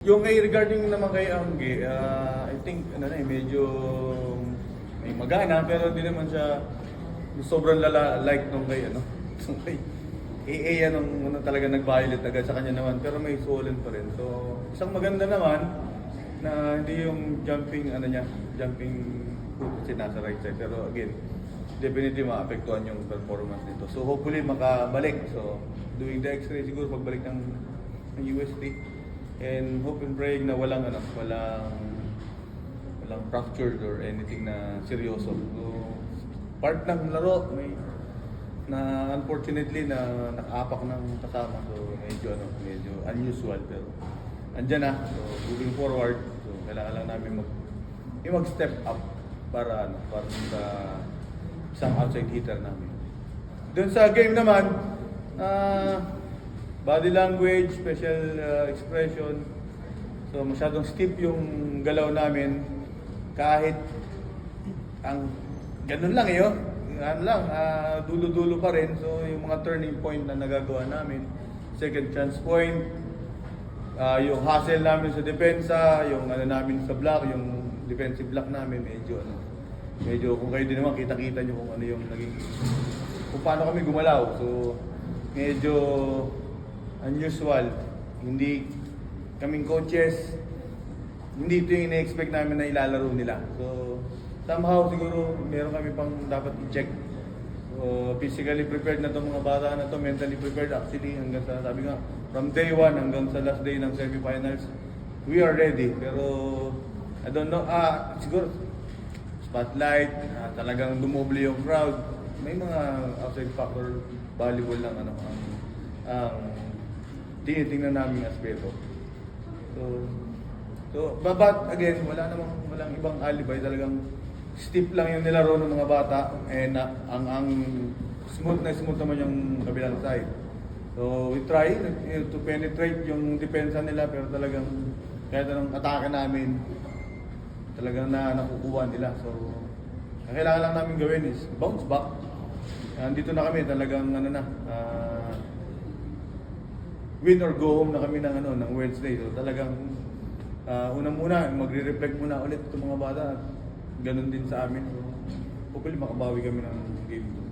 Yung regarding naman kay Angge, I think medyo may magana pero hindi naman siya sobrang lala like nung kay kay AA nung talaga nag-violate agad sa kanya naman pero may swollen pa rin. So isang maganda naman na hindi yung jumping hook kasi nasa right side pero again definitely maapektuhan yung performance nito. So hopefully makabalik. So doing the X-ray siguro pagbalik ng USD. And hope and praying na walang fractured or anything na seryoso. So, part ng laro may na unfortunately na nakaapak ng kasama. So medyo unusual pero andyan na. So moving forward, so kailangan lang namin mag-step up para sa isang outside hitter namin. Doon sa game naman, body language, special expression. So masyadong stiff yung galaw namin kahit ang ganun lang dulo-dulo pa rin. So yung mga turning point na nagagawa namin, second chance point, yung hustle namin sa depensa, yung namin sa block, yung defensive block namin medyo kung kayo din naman kita-kita nyo kung ano yung kung paano kami gumalaw. So medyo unusual. Hindi kaming coaches, hindi ito yung ina-expect namin na ilalaro nila. So, somehow siguro meron kami pang dapat i-check. So, physically prepared na itong mga bata na to, mentally prepared actually hanggang sa, sabi nga, from day 1 hanggang sa last day ng semifinals, we are ready. Pero, I don't know, siguro, spotlight, talagang dumoble yung crowd. May mga outside factor, volleyball lang ang tinitingnan namin aspeto. So, but again, walang ibang alibay, talagang stiff lang yung nilaro ng mga bata and ang smooth naman yung kabilang side. So, we try to penetrate yung depensa nila pero talagang kahit anong atake namin talagang nakukuha nila. So, ang kailangan lang namin gawin is bounce back. Andito na kami talagang win or go home na kami ng Wednesday. So talagang unang-muna magre-reflect muna ulit itong mga bata. Ganun din sa amin. So hopefully makabawi kami ng game 2.